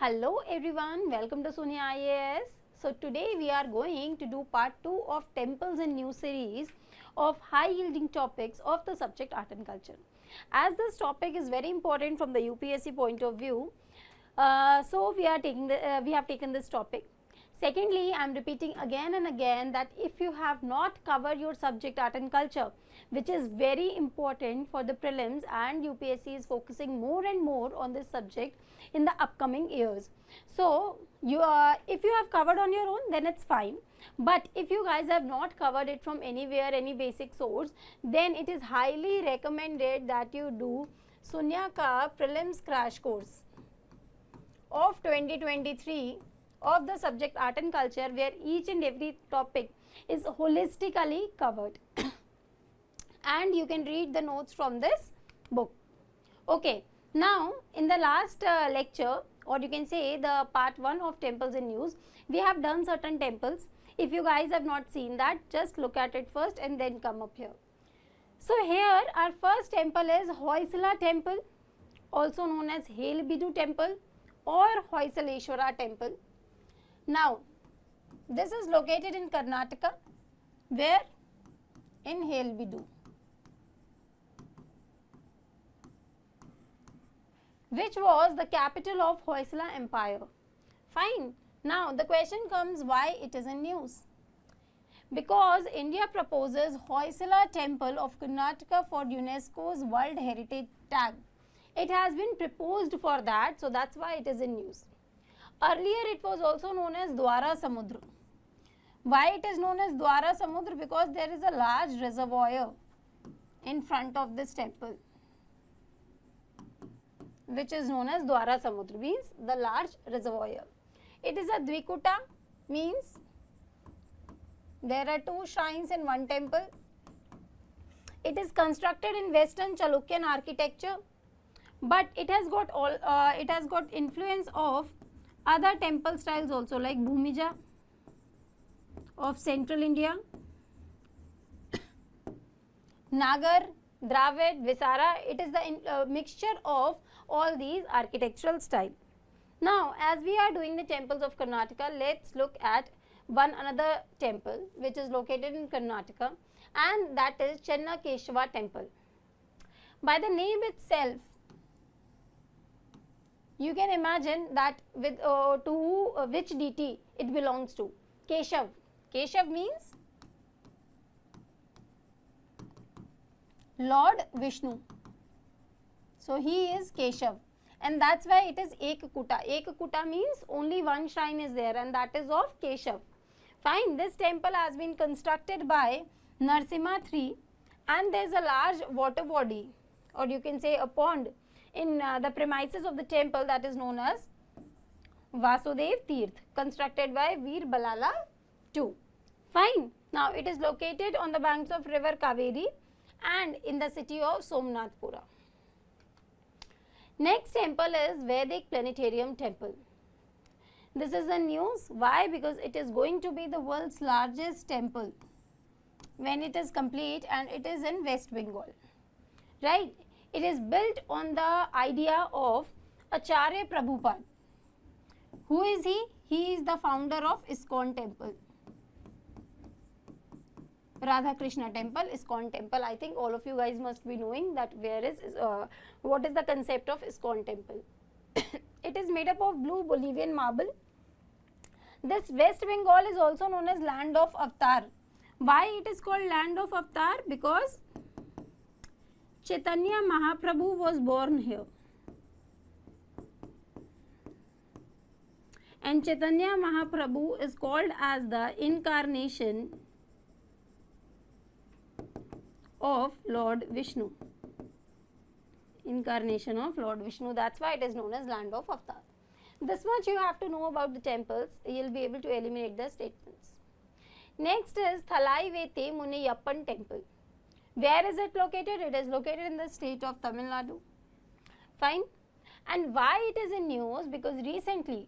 Hello everyone, welcome to Sunya IAS. So today we are going to do part 2 of temples and new series of high yielding topics of the subject art and culture. As this topic is very important from the UPSC point of view, so we have taken this topic. Secondly, I am repeating again and again that if you have not covered your subject art and culture, which is very important for the prelims, and UPSC is focusing more and more on this subject in the upcoming years. So, if you have covered on your own, then it's fine. But if you guys have not covered it from anywhere, any basic source, then it is highly recommended that you do Sunya ka Prelims Crash Course of 2023 of the subject art and culture, where each and every topic is holistically covered and you can read the notes from this book. Okay, now in the last lecture, or you can say the part 1 of temples and news, we have done certain temples. If you guys have not seen that, just look at it first and then come up here. So here our first temple is Hoysala Temple, also known as Helbidu Temple or Hoysaleshwara Temple. Now, this is located in Karnataka, where? In Helbidu, which was the capital of Hoysala Empire. Fine. Now, the question comes, why it is in news? Because India proposes Hoysala Temple of Karnataka for UNESCO's World Heritage Tag. It has been proposed for that, so that's why it is in news. Earlier it was also known as Dwara Samudra. Why it is known as Dwara Samudra? Because there is a large reservoir in front of this temple, which is known as Dwara Samudra, means the large reservoir. It is a Dvikuta, means there are two shrines in one temple. It is constructed in Western Chalukyan architecture, but it has got influence of other temple styles also, like Bhumija of central India, Nagar, Dravid, Visara. It is the mixture of all these architectural style. Now, as we are doing the temples of Karnataka, let's look at another temple which is located in Karnataka, and that is Chennakesava Temple. By the name itself, you can imagine that with which deity it belongs to. Keshav. Keshav means Lord Vishnu. So he is Keshav, and that's why it is Ekakuta. Ekakuta means only one shrine is there, and that is of Keshav. Fine. This temple has been constructed by Narsimha III, and there is a large water body, or you can say a pond, in the premises of the temple, that is known as Vasudev Tirth, constructed by Veer Balala II. Fine. Now, it is located on the banks of river Kaveri and in the city of Somnathpura. Next temple is Vedic Planetarium Temple. This is the news. Why? Because it is going to be the world's largest temple when it is complete, and it is in West Bengal, right? It is built on the idea of Acharya Prabhupada. Who is he? He is the founder of ISKCON Temple. Radha Krishna Temple, ISKCON Temple. I think all of you guys must be knowing that what is the concept of ISKCON Temple. It is made up of blue Bolivian marble. This West Bengal is also known as Land of Avatar. Why it is called Land of Avatar? Because Chaitanya Mahaprabhu was born here, and Chaitanya Mahaprabhu is called as the incarnation of Lord Vishnu. Incarnation of Lord Vishnu, that's why it is known as Land of Avatar. This much you have to know about the temples, you will be able to eliminate the statements. Next is Thalai Vete Muniyappan Temple. Where is it located? It is located in the state of Tamil Nadu. Fine. And why it is in news? Because recently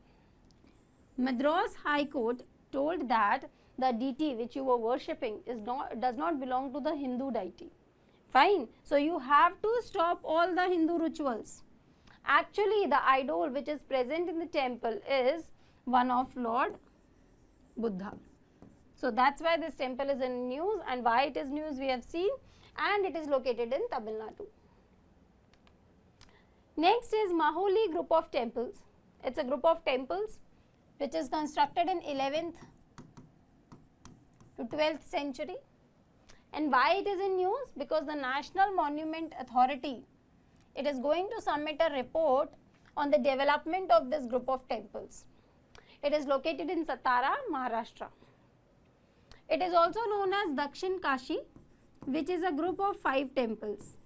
Madras High Court told that the deity which you were worshipping does not belong to the Hindu deity. Fine. So you have to stop all the Hindu rituals Actually, the idol which is present in the temple is one of Lord Buddha. So that's why this temple is in news, and why it is news we have seen, and it is located in Tamil Nadu. Next is Mahuli group of temples. It's a group of temples which is constructed in 11th to 12th century. And why it is in news? Because the National Monument Authority, it is going to submit a report on the development of this group of temples. It is located in Satara, Maharashtra. It is also known as Dakshin Kashi, which is a group of 5 temples.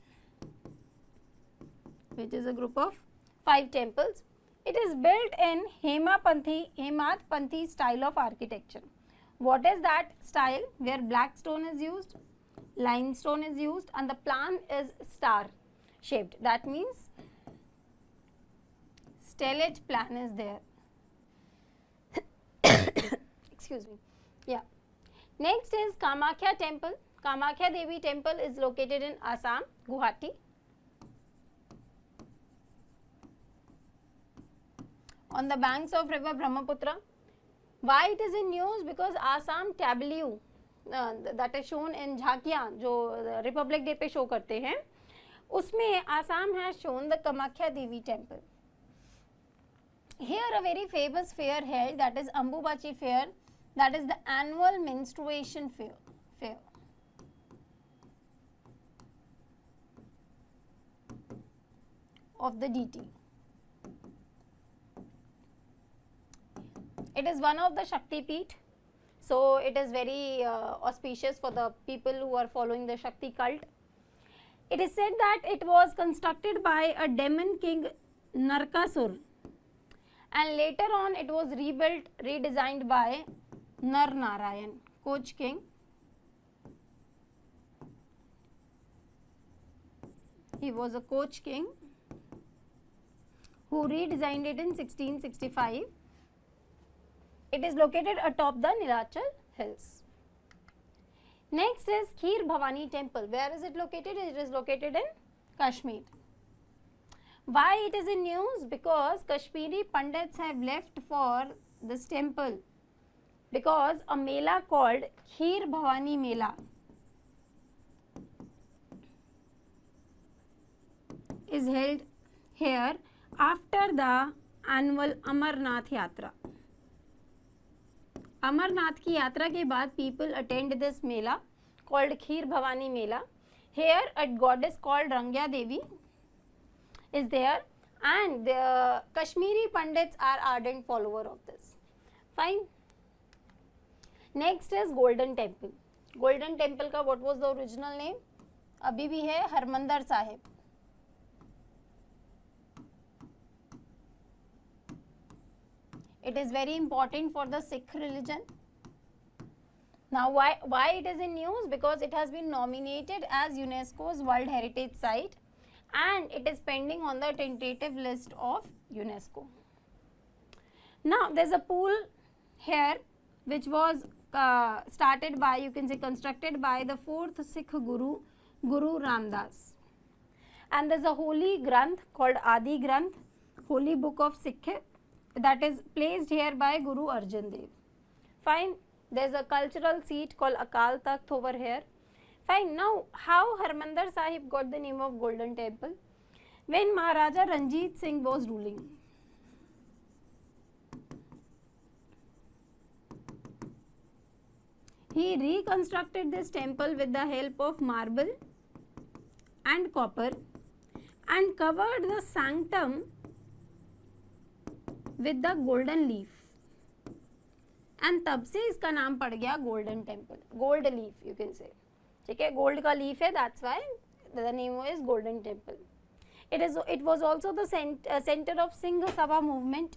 It is built in Hemadpanthi style of architecture. What is that style? Where black stone is used, limestone is used, and the plan is star shaped. That means stellate plan is there. Excuse me. Yeah. Next is Kamakhya Temple. Kamakhya Devi Temple is located in Assam, Guwahati. On the banks of river Brahmaputra. Why it is in news? Because Assam tableau that is shown in झांकियाँ जो Republic Day पे show करते हैं, उसमें Assam has shown the Kamakhya Devi Temple. Here a very famous fair held, that is Ambubachi fair, that is the annual menstruation fair. Of the deity. It is one of the Shakti Peeth, so it is very auspicious for the people who are following the Shakti cult. It is said that it was constructed by a demon king Narkasur, and later on it was rebuilt, redesigned by Nar Narayan, Coach King. He was a Coach King who redesigned it in 1665. It is located atop the Nilachal hills. Next is Kheer Bhavani Temple. Where is it located? It is located in Kashmir. Why it is in news? Because Kashmiri Pandits have left for this temple, because a mela called Kheer Bhavani Mela is held here after the annual Amarnath Yatra. Amarnath की यात्रा के बाद people attend this mela called Kheer Bhavani Mela. Here a goddess called Rangya Devi is there, and the Kashmiri Pandits are ardent follower of this. Fine. Next is Golden Temple. Golden Temple का what was the original name? अभी भी है Harmandir Sahib. It is very important for the Sikh religion. Now why it is in news? Because it has been nominated as UNESCO's World Heritage Site, and it is pending on the tentative list of UNESCO. Now there is a pool here which was started by, you can say constructed by the 4th Sikh Guru, Guru Ramdas. And there is a holy Granth called Adi Granth, Holy Book of Sikh, that is placed here by Guru Arjan Dev. Fine. There is a cultural seat called Akal Takht over here. Fine. Now, how Harmandir Sahib got the name of Golden Temple? When Maharaja Ranjit Singh was ruling. He reconstructed this temple with the help of marble and copper and covered the sanctum with the golden leaf, and तब से इसका नाम पड़ गया Golden Temple. Gold leaf you can say. ठीक है, gold का leaf है, that's why the name is Golden Temple. It was also the center of Singh Sabha movement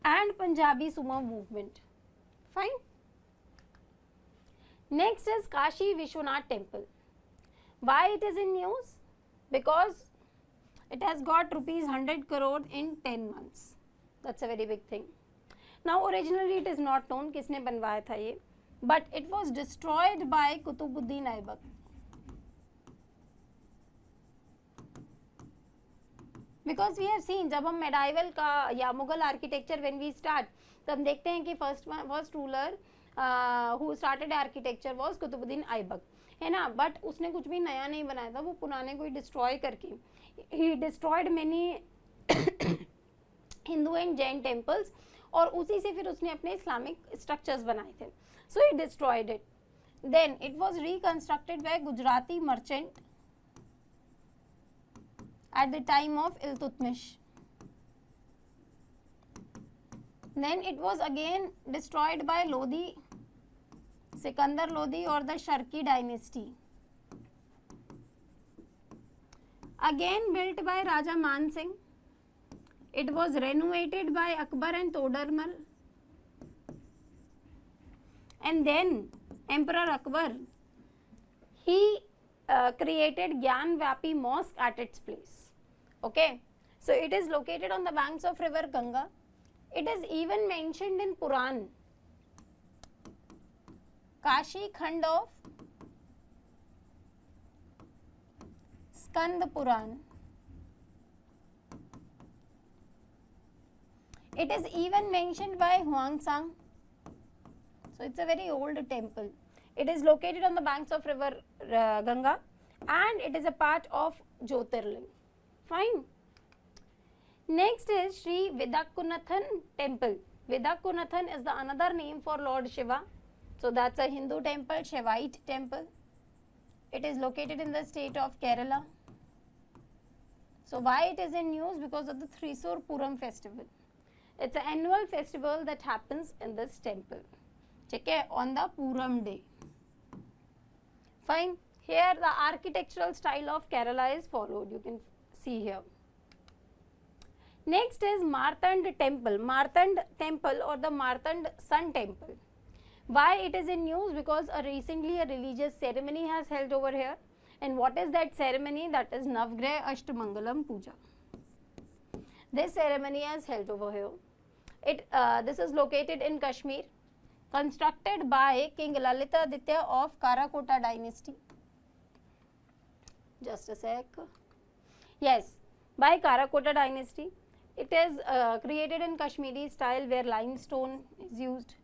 and Punjabi Sumo movement. Fine. Next is Kashi Vishwanath Temple. Why it is in news? Because it has got rupees 100 crore in 10 months. That's a very big thing. Now originally it is not known किसने बनवाया था ये, but it was destroyed by Kutubuddin Aibak. Because we have seen, जब हम medieval का या Mughal architecture when we start, तो हम देखते हैं कि first ruler who started architecture was Kutubuddin Aibak, है ना, बट उसने कुछ भी नया नहीं बनाया था, वो पुराने को ही डिस्ट्रॉय करके, he destroyed many Hindu and Jain temples, और उसी से फिर उसने अपने इस्लामिक स्ट्रक्चर्स बनाए थे. So he destroyed it. Then it was reconstructed by Gujarati merchant at the time of Iltutmish. Then it was again destroyed by Lodi, Sikandar Lodi or the Sharki dynasty. Again built by Raja Man Singh. It was renovated by Akbar and Todarmal. And then Emperor Akbar, he created Gyanvapi Mosque at its place. Okay, so it is located on the banks of river Ganga. It is even mentioned in Puran. Kashi Khand of Skand Puran. It is even mentioned by Huangsang. So it's a very old temple. It is located on the banks of river Ganga, and it is a part of Jyotirling. Fine. Next is Sri Vedakunathan Temple. Vedakunathan is the another name for Lord Shiva. So that's a Hindu temple, Shivaite temple. It is located in the state of Kerala. So why it is in news? Because of the Thrissur Puram festival. It's an annual festival that happens in this temple. Okay, on the Puram day. Fine. Here the architectural style of Kerala is followed. You can see here. Next is Martand Temple. Martand Temple or the Martand Sun Temple. Why it is in news? Because recently a religious ceremony has held over here. And what is that ceremony? That is Navgrah Ashtamangalam Puja. This ceremony is held over here. This is located in Kashmir. Constructed by King Lalitaditya of Karakota dynasty. Just a sec. Yes, by Karakota dynasty. It is created in Kashmiri style where limestone is used.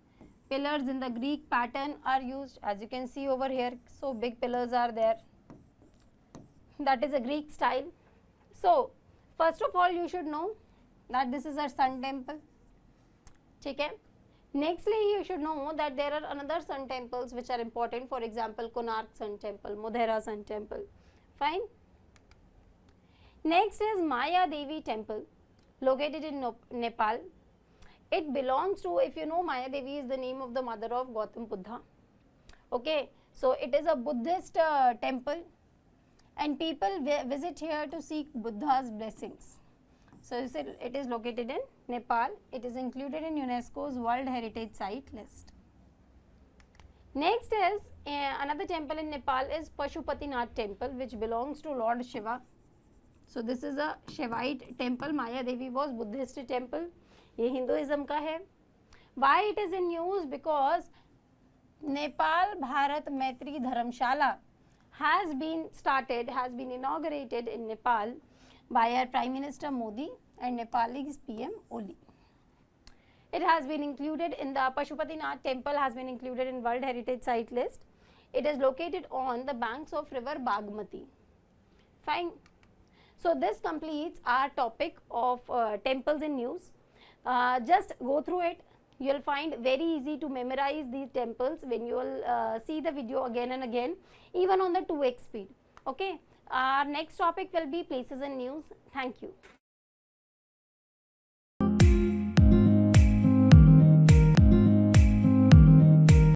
Pillars in the Greek pattern are used, as you can see over here. So big pillars are there. That is a Greek style. So first of all, you should know that this is a sun temple. Okay. Nextly, you should know that there are another sun temples which are important. For example, Konark Sun Temple, Modhera Sun Temple. Fine. Next is Mayadevi Temple, located in Nepal. It belongs to, if you know, Mayadevi is the name of the mother of Gautam Buddha. Okay, so it is a Buddhist temple, and people visit here to seek Buddha's blessings. So it is located in Nepal. It is included in UNESCO's World Heritage Site list. Next is another temple in Nepal is Pashupatinath Temple, which belongs to Lord Shiva. So this is a Shivite temple. Mayadevi was Buddhist temple. ये Hinduism का है. Why it is in news? Because Nepal Bharat Maitri Dharamshala has been inaugurated in Nepal by our Prime Minister Modi and Nepalese PM Oli. It has been included in the Pashupatinath Temple, has been included in World Heritage Site list. It is located on the banks of river Bagmati. Fine. So this completes our topic of temples in news. Just go through it. You will find very easy to memorize these temples when you will see the video again and again, even on the 2x speed. Okay. Our next topic will be places in news. Thank you.